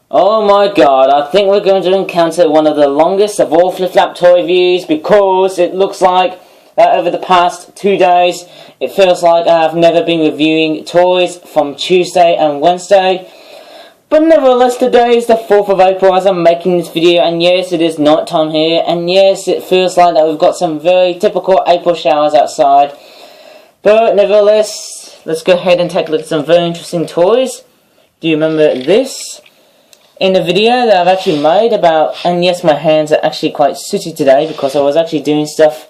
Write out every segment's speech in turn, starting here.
Oh my god, I think we're going to encounter one of the longest of all flip-flap toy reviews, because it looks like over the past 2 days, it feels like I've never been reviewing toys from Tuesday and Wednesday. But nevertheless, today is the 4th of April as I'm making this video, and yes, it is night time here, and yes, it feels like that we've got some very typical April showers outside. But nevertheless, let's go ahead and take a look at some very interesting toys. Do you remember this? In the video that I've actually made about, and yes, my hands are actually quite sooty today because I was actually doing stuff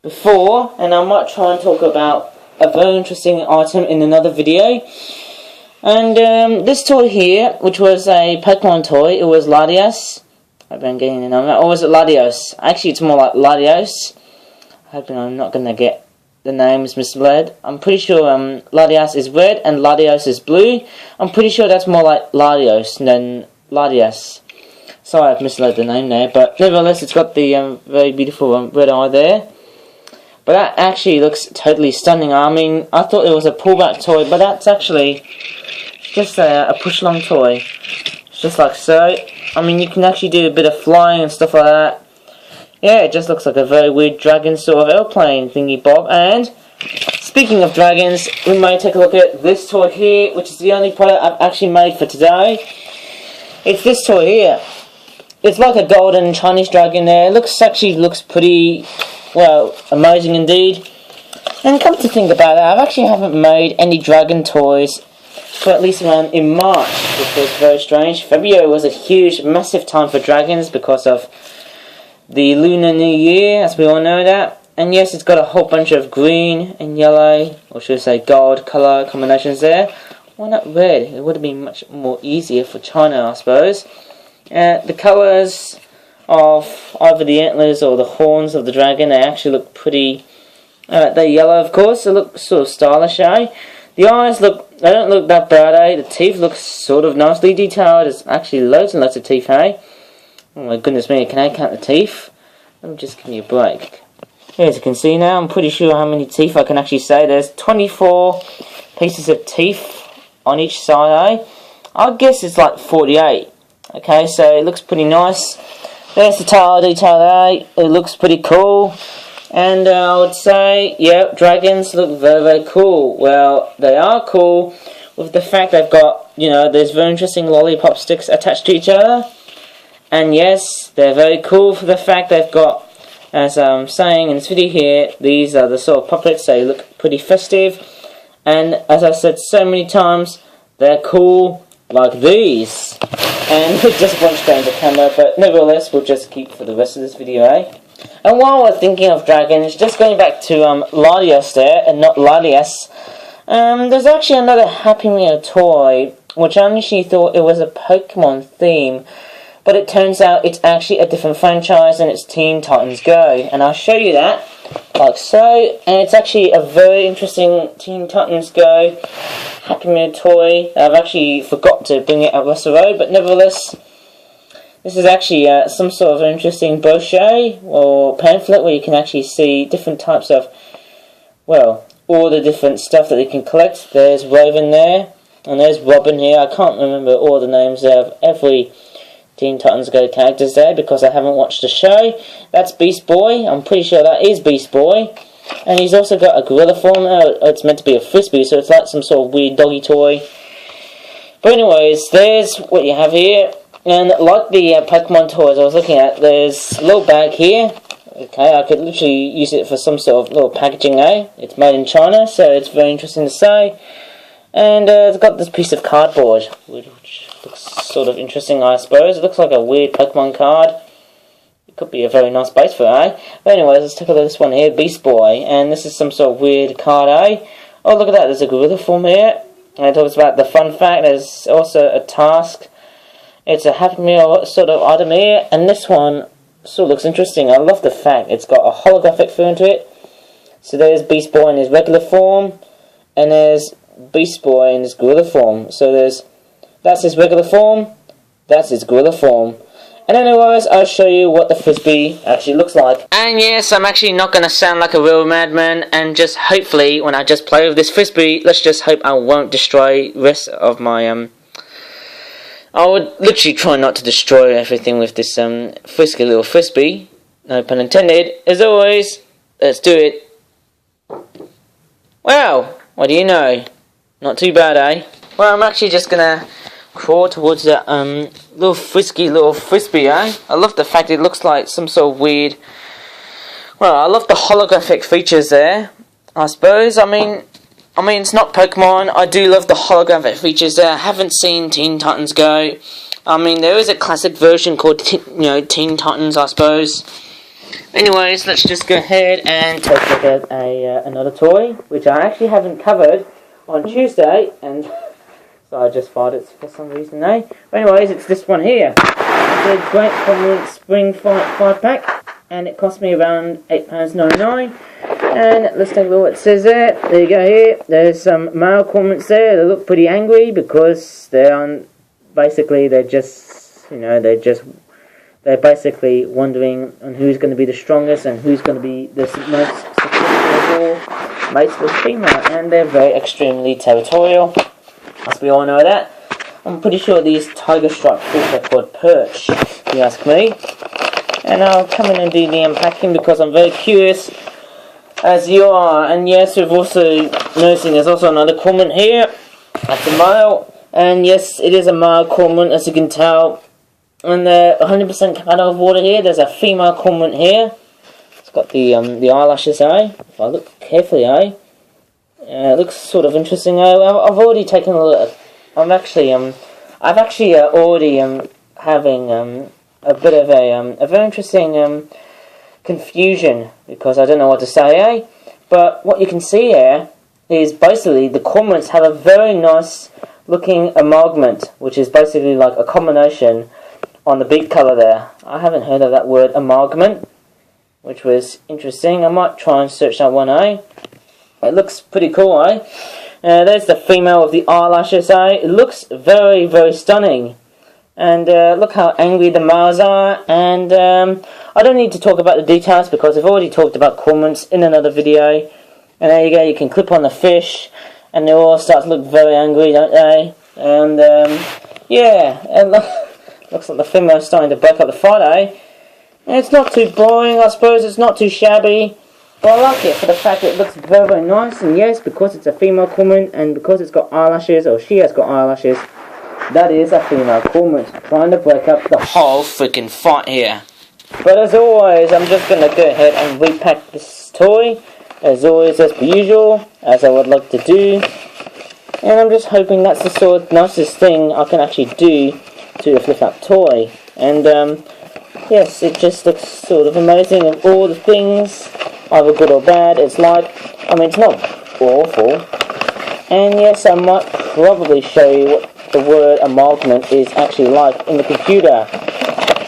before, and I might try and talk about a very interesting item in another video. And this toy here, which was a Pokemon toy, it was Latios. I've been getting the name, or was it Latios? Actually, it's more like Latios. Hoping I'm not going to get the names misled. I'm pretty sure Latios is red and Latios is blue. I'm pretty sure that's more like Latios than Latios. Sorry, I've misled the name there, but nevertheless, it's got the very beautiful red eye there. But that actually looks totally stunning. I mean, I thought it was a pullback toy, but that's actually just a push-along toy. It's just like so. I mean, you can actually do a bit of flying and stuff like that. Yeah, it just looks like a very weird dragon sort of airplane thingy bob. And speaking of dragons, we may take a look at this toy here, which is the only product I've actually made for today. It's this toy here. It's like a golden Chinese dragon there. It actually looks pretty, well, amazing indeed. And come to think about it, I actually haven't made any dragon toys for at least around in March, which was very strange. February was a huge, massive time for dragons because of the Lunar New Year, as we all know that. And yes, it's got a whole bunch of green and yellow, or should I say gold colour combinations there. Why not red? It would have been much more easier for China, I suppose. The colours of either the antlers or the horns of the dragon, they actually look pretty, they're yellow of course, they look sort of stylish, eh? The eyes they don't look that bad, eh? The teeth look sort of nicely detailed. There's actually loads and loads of teeth, eh? Oh my goodness me, can I count the teeth? Let me just give you a break. Here, as you can see now, I'm pretty sure how many teeth I can actually say. There's 24 pieces of teeth on each side, eh? I guess it's like 48. Okay, so it looks pretty nice. There's the tail detail, eh? It looks pretty cool. And I would say, yeah, dragons look very, very cool. Well, they are cool with the fact they've got, you know, there's very interesting lollipop sticks attached to each other. And yes, they're very cool for the fact they've got, as I'm saying in this video here, these are the sort of puppets, they look pretty festive. And as I said so many times, they're cool like these. And it just won't stay in the camera, but nevertheless, we'll just keep for the rest of this video, eh? And while we're thinking of dragons, just going back to Latios there, and not Latios, there's actually another Happy Meal toy, which I initially thought it was a Pokemon theme. But it turns out it's actually a different franchise, and it's Team Titans Go. And I'll show you that, like so. And it's actually a very interesting Team Titans Go Happy Meal toy. I've actually forgot to bring it up Russell Road, but nevertheless, this is actually some sort of interesting brochure or pamphlet where you can actually see different types of, well, all the different stuff that you can collect. There's Raven there, and there's Robin here. I can't remember all the names there of every Teen Titans Go characters there because I haven't watched the show. That's Beast Boy. I'm pretty sure that is Beast Boy. And he's also got a gorilla form. It's meant to be a frisbee, so it's like some sort of weird doggy toy. But anyways, there's what you have here. And like the Pokemon toys I was looking at, there's a little bag here. Okay, I could literally use it for some sort of little packaging, eh? It's made in China, so it's very interesting to say. And it's got this piece of cardboard, which looks sort of interesting, I suppose. It looks like a weird Pokemon card. It could be a very nice base for it, eh? But anyways, let's take a look at this one here, Beast Boy. And this is some sort of weird card, eh? Oh, look at that, there's a gorilla form here. And it talks about the fun fact, there's also a task. It's a Happy Meal sort of item here. And this one sort of looks interesting. I love the fact it's got a holographic feel into it. So there's Beast Boy in his regular form. And there's Beast Boy in his gorilla form. So that's his regular form, that's his gorilla form. And anyways, I'll show you what the Frisbee actually looks like. And yes, I'm actually not going to sound like a real madman, and just hopefully, when I just play with this Frisbee, let's just hope I won't destroy the rest of my I would literally try not to destroy everything with this frisky little frisbee. No pun intended. As always, let's do it. Wow, what do you know? Not too bad, eh? Well, I'm actually just gonna crawl towards that little frisbee, eh? I love the fact it looks like some sort of weird. Well, I love the holographic features there, I suppose. I mean, it's not Pokemon. I do love the holographic features there. I haven't seen Teen Titans Go. I mean, there is a classic version called, Teen Titans, I suppose. Anyways, let's just go ahead and take a look at another toy, which I actually haven't covered on Tuesday, and so I just fired it for some reason, eh? But anyways, it's this one here. It's a Great Cormorant Spring Fight 5-pack, and it cost me around £8.99. And let's take a look what it says there. There you go here. There's some male cormorants there. They look pretty angry because they're basically wondering on who's going to be the strongest and who's going to be the most successful of all mates with female. And they're very extremely territorial, as we all know that. I'm pretty sure these tiger striped fish are called perch, if you ask me. And I'll come in and do the unpacking because I'm very curious, as you are. And yes, we've also noticing there's also another cormorant here. That's a male. And yes, it is a male cormorant, as you can tell. And they're 100% come out of water here. There's a female cormorant here. It's got the eyelashes, eh? If I look carefully, eh? It looks sort of interesting. I've already taken a look. I've actually already having a bit of a very interesting confusion because I don't know what to say, eh? But what you can see here is basically the cormorants have a very nice looking amalgamate, which is basically like a combination on the beak colour there. I haven't heard of that word amalgamate, which was interesting. I might try and search that one, eh? It looks pretty cool, eh? There's the female with the eyelashes, eh? It looks very, very stunning. And look how angry the males are. And I don't need to talk about the details because I've already talked about cormorants in another video. And there you go, you can clip on the fish and they all start to look very angry, don't they? And yeah, and looks like the female's starting to break up the fight, eh? And it's not too boring, I suppose. It's not too shabby. But I like it for the fact that it looks very, very nice. And yes, because it's a female cormorant and because it's got eyelashes, or she has got eyelashes, that is a female cormorant trying to break up the whole freaking fight here. But as always, I'm just going to go ahead and repack this toy. As always, as per usual, as I would like to do. And I'm just hoping that's the sort of nicest thing I can actually do to a flip-up toy. And yes, it just looks sort of amazing of all the things, either good or bad. It's like, I mean, it's not awful. And yes, I might probably show you what the word amalgamate is actually like in the computer.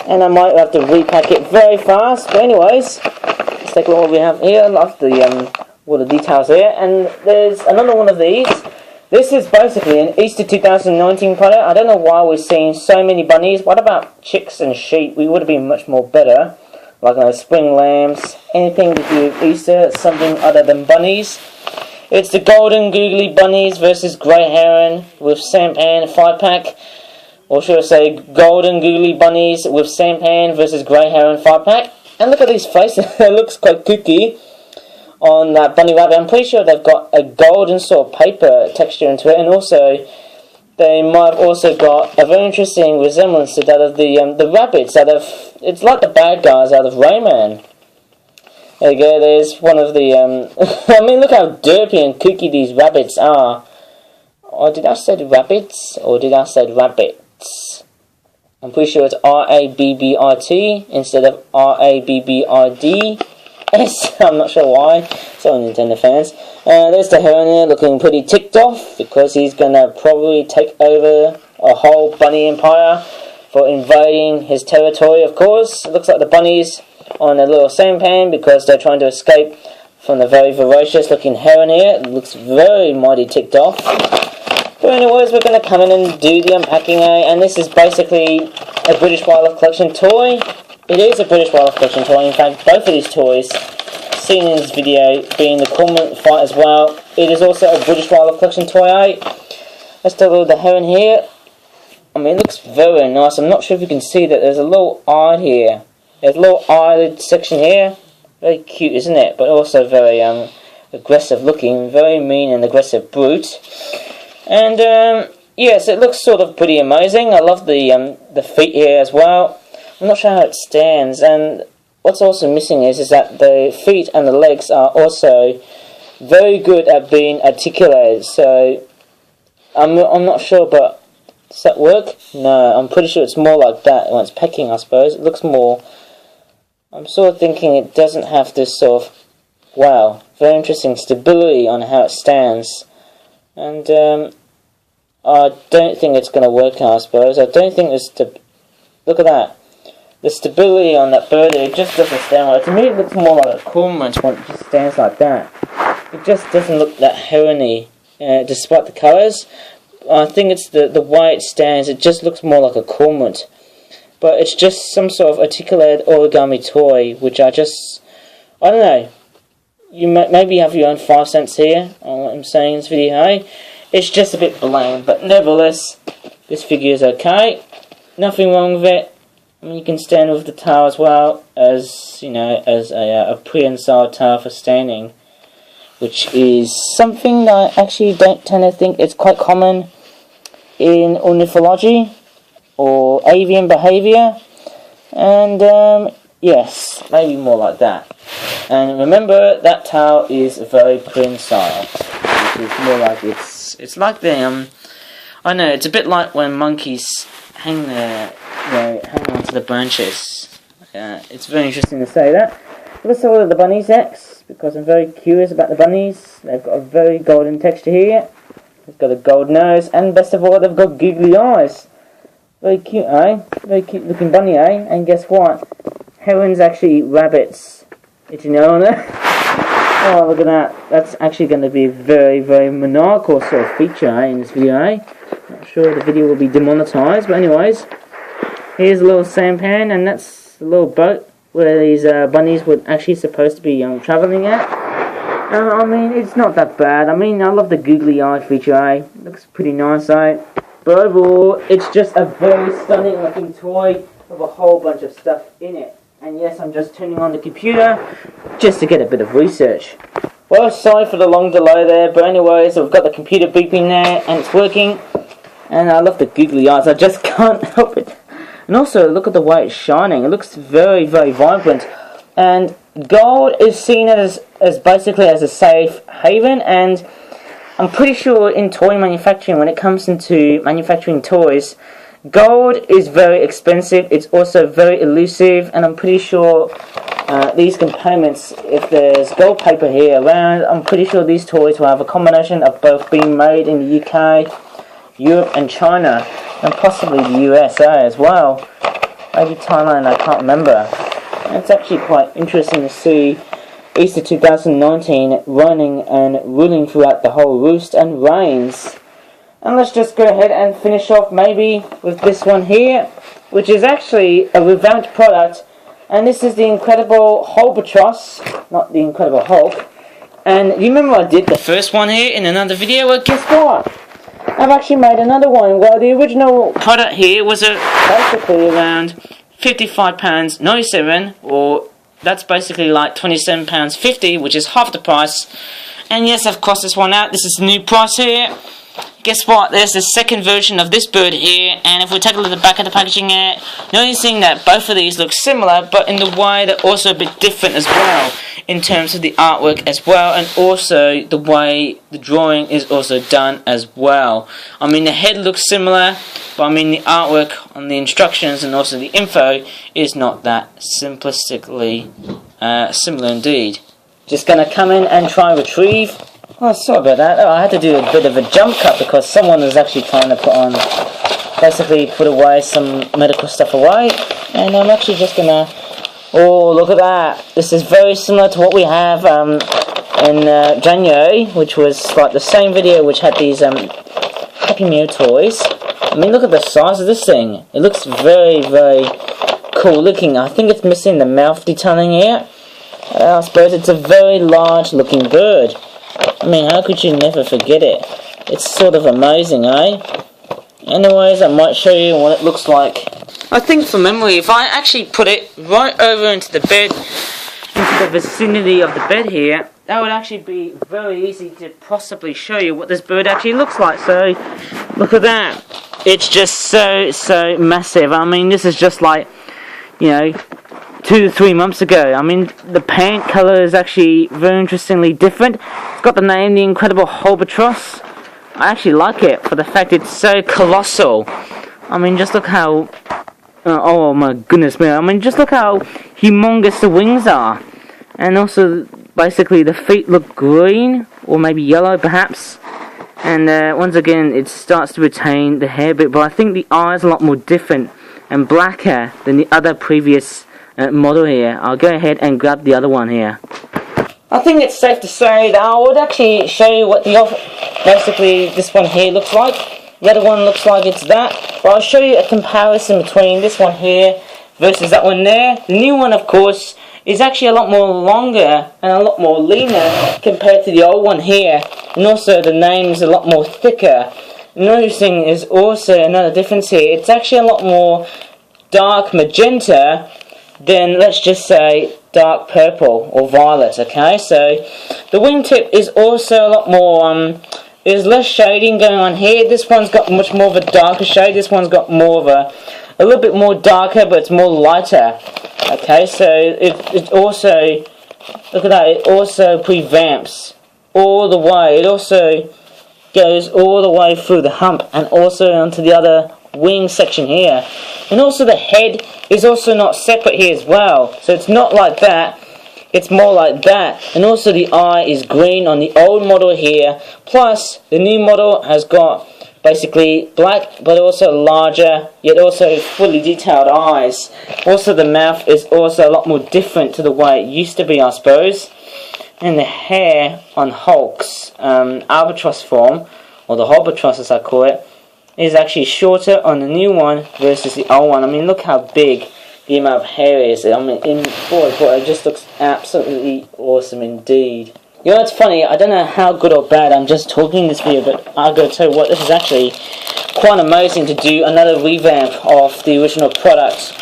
And I might have to repack it very fast. But anyways, let's take a look at what we have here. I love the all the details here. And there's another one of these. This is basically an Easter 2019 product. I don't know why we're seeing so many bunnies. What about chicks and sheep? We would have been much more better. Like spring lambs, anything to do with Easter, something other than bunnies. It's the golden googly bunnies versus Grey Heron with sampan 5-pack. Or should I say golden googly bunnies with sampan versus Grey Heron 5-pack. And look at these faces. It looks quite kooky on that bunny rabbit. I'm pretty sure they've got a golden sort of paper texture into it, and also they might have also got a very interesting resemblance to that of the rabbits out of, it's like the bad guys out of Rayman. There you go, there's one of the I mean, look how derpy and kooky these rabbits are. Or did I say rabbits, or did I say rabbits? I'm pretty sure it's R-A-B-B-I-T instead of R-A-B-B-I-D. I'm not sure why. So Nintendo fans. There's the heron here looking pretty ticked off because he's gonna probably take over a whole bunny empire for invading his territory, of course. It looks like the bunnies on a little sampan because they're trying to escape from the very ferocious looking heron here. It looks very mighty ticked off. But anyways, we're going to come in and do the unpacking, and this is basically a British Wildlife Collection toy. It is a British Wildlife Collection toy. In fact, both of these toys seen in this video being the cormorant fight as well. It is also a British Wildlife Collection toy. Let's take a look at the heron here. mean, it looks very nice. I'm not sure if you can see that there's a little eye here. There's a little eyelid section here. Very cute, isn't it? But also very aggressive looking. Very mean and aggressive brute. And yes, it looks sort of pretty amazing. I love the feet here as well. I'm not sure how it stands. And what's also missing is that the feet and the legs are also very good at being articulated. So I'm not sure, but does that work? No, I'm pretty sure it's more like that when it's pecking, I suppose. It looks more... I'm sort of thinking it doesn't have this sort of... Wow, very interesting stability on how it stands. And I don't think it's going to work, I suppose. I don't think it's... Look at that. The stability on that bird, it just doesn't stand right. To me, it looks more like a cormorant when it just stands like that. It just doesn't look that herony, despite the colours. I think it's the way it stands. It just looks more like a cormorant. But it's just some sort of articulated origami toy, which I don't know. You maybe have your own 5 cents here on what I'm saying in this video, hey? It's just a bit bland, but nevertheless, this figure is okay. Nothing wrong with it. I mean, you can stand with the tail as well as, you know, as a prehensile tail for standing, which is something that I actually don't tend to think it's quite common in ornithology or avian behaviour. And yes, maybe more like that. And remember, that tail is very prehensile, which is more like it's like the I know it's a bit like when monkeys hang onto the branches. It's very interesting to say that. Let's have a look at the bunnies next, because I'm very curious about the bunnies. They've got a very golden texture here. They've got a gold nose, and best of all, they've got googly eyes. Very cute, eh? Very cute looking bunny, eh? And guess what? Herons actually eat rabbits. Did you know that? Oh, look at that. That's actually going to be a very, very maniacal sort of feature, eh, in this video, eh? Not sure the video will be demonetized, but anyways. Here's a little sampan, and that's a little boat where these bunnies were actually supposed to be travelling at. I mean, it's not that bad. I mean, I love the googly eye feature, eh? Looks pretty nice, eh? But overall, it's just a very stunning looking toy with a whole bunch of stuff in it. And yes, I'm just turning on the computer just to get a bit of research. Well, sorry for the long delay there, but anyways, I've got the computer beeping there, and it's working. And I love the googly eyes, I just can't help it. And also, look at the way it's shining. It looks very, very vibrant. And gold is seen as basically as a safe haven. And I'm pretty sure in toy manufacturing, when it comes into manufacturing toys, gold is very expensive. It's also very elusive. And I'm pretty sure these components, if there's gold paper here around, I'm pretty sure these toys will have a combination of both being made in the UK, Europe and China, and possibly the USA as well. Maybe Thailand, I can't remember. And it's actually quite interesting to see Easter 2019 running and ruling throughout the whole roost and reigns. And let's just go ahead and finish off maybe with this one here, which is actually a revamped product. And this is the Incredible Hulbatross, not the Incredible Hulk. And you remember I did the first one here in another video? Well, guess what? I've actually made another one. Well, the original product here was basically around £55.97, or that's basically like £27.50, which is half the price. And yes, I've crossed this one out. This is the new price here. Guess what? There's the second version of this bird here, and if we take a look at the back of the packaging here, noticing that both of these look similar, but in the way they're also a bit different as well, in terms of the artwork as well, and also the way the drawing is also done as well. I mean, the head looks similar, but I mean the artwork on the instructions and also the info is not that simplistically similar indeed. Just gonna come in and try and retrieve. Oh, sorry about that. Oh, I had to do a bit of a jump cut because someone was actually trying to put away some medical stuff away. And I'm actually just gonna... Oh, look at that. This is very similar to what we have in January, which was like the same video which had these Happy Meal toys. I mean, look at the size of this thing. It looks very, very cool looking. I think it's missing the mouth detailing here. I suppose it's a very large looking bird. I mean, how could you never forget it? It's sort of amazing, eh? Anyways, I might show you what it looks like. I think from memory, if I actually put it right over into the bed, into the vicinity of the bed here, that would actually be very easy to possibly show you what this bird actually looks like. So, look at that. It's just so massive. I mean, this is just like, you know, 2 to 3 months ago. I mean, the paint colour is actually very interestingly different. It's got the name, the Incredible Hulbatross. I actually like it for the fact it's so colossal. I mean, just look how... oh my goodness me. I mean, just look how humongous the wings are. And also, basically, the feet look green, or maybe yellow perhaps. And once again, it starts to retain the hair bit, but I think the eye is a lot more different and blacker than the other previous model here. I'll go ahead and grab the other one here. I think it's safe to say that I would actually show you what basically this one here looks like. The other one looks like it's that, but I'll show you a comparison between this one here versus that one there. The new one, of course, is actually a lot more longer and a lot more leaner compared to the old one here, and also the name's a lot more thicker. Noticing is also another difference here. It's actually a lot more dark magenta than, let's just say, dark purple or violet. Okay, so the wingtip is also a lot more there's less shading going on here. This one's got much more of a darker shade. This one's got more of a little bit more darker, but it's more lighter. Okay, so it also, look at that, it also revamps all the way. It also goes all the way through the hump and also onto the other wing section here. And also the head is also not separate here as well. So it's not like that. It's more like that. And also the eye is green on the old model here. Plus, the new model has got basically black, but also larger, yet also fully detailed eyes. Also, the mouth is also a lot more different to the way it used to be, I suppose. And the hair on Hulk's albatross form, or the Hulbatross as I call it, is actually shorter on the new one versus the old one. I mean, look how big the amount of hair is. I mean, it just looks absolutely awesome indeed. You know, it's funny, I don't know how good or bad I'm just talking in this video, but I'll go tell you what, this is actually quite amazing to do another revamp of the original product.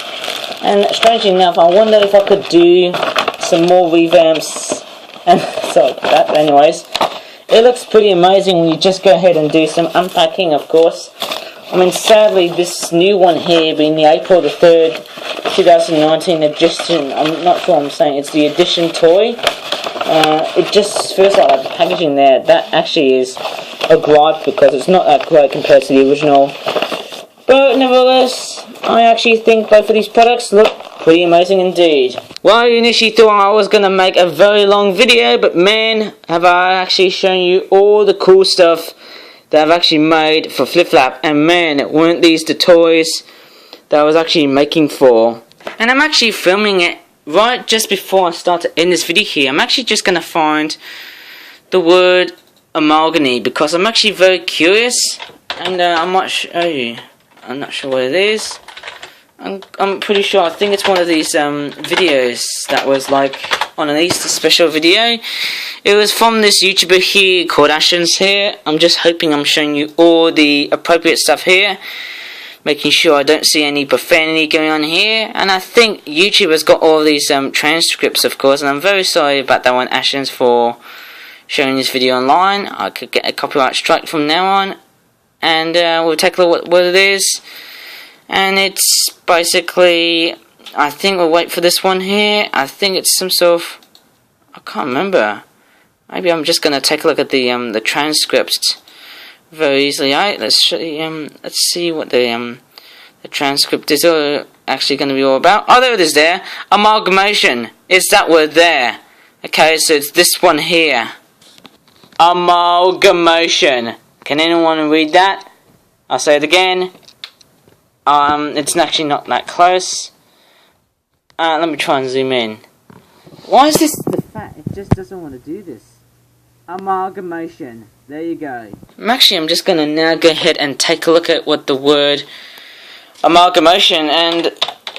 And strangely enough, I wonder if I could do some more revamps. And so, that, anyways, it looks pretty amazing when you just go ahead and do some unpacking, of course. I mean, sadly, this new one here, being the April the 3rd, 2019 edition, I'm not sure I'm saying, it's the edition toy. It just feels like the packaging there, that actually is a gripe because it's not that great compared to the original. But nevertheless, I actually think both of these products look pretty amazing indeed. Well, I initially thought I was going to make a very long video, but man, have I actually shown you all the cool stuff that I've actually made for Flip Flap. And man, weren't these the toys that I was actually making for. And I'm actually filming it right just before I start to end this video here. I'm actually just going to find the word amalgamy because I'm actually very curious, and I might show you. I'm not sure what it is. I'm pretty sure, I think it's one of these videos that was like on an Easter special video. It was from this YouTuber here called Ashens here. I'm just hoping I'm showing you all the appropriate stuff here, making sure I don't see any profanity going on here. And I think YouTube has got all these transcripts, of course, and I'm very sorry about that one, Ashens, for showing this video online. I could get a copyright strike from now on. And we'll take a look at what it is. And it's basically, I think we'll wait for this one here. I think it's some sort of, I can't remember. Maybe I'm just gonna take a look at the transcript very easily. Let's see what the transcript is actually going to be all about. Oh, there it is there. Amalgamation. It's that word there. Okay, so it's this one here. Amalgamation. Can anyone read that? I'll say it again. It's actually not that close. Let me try and zoom in. Why is this the fat? It just doesn't want to do this. Amalgamation. There you go. I'm just going to now go ahead and take a look at what the word amalgamation, and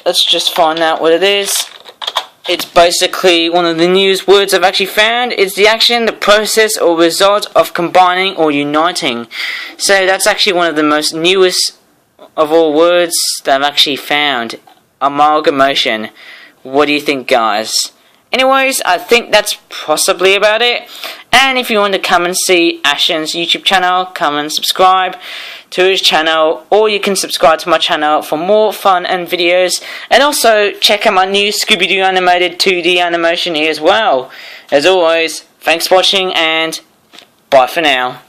let's just find out what it is. It's basically one of the newest words I've actually found. It's the action, the process, or result of combining or uniting. So that's actually one of the most newest of all words that I've actually found. Amalgamation. What do you think, guys? Anyways, I think that's possibly about it. And if you want to come and see Ashen's YouTube channel, come and subscribe to his channel, or you can subscribe to my channel for more fun and videos. And also check out my new Scooby-Doo animated 2D animation here as well. As always, thanks for watching and bye for now.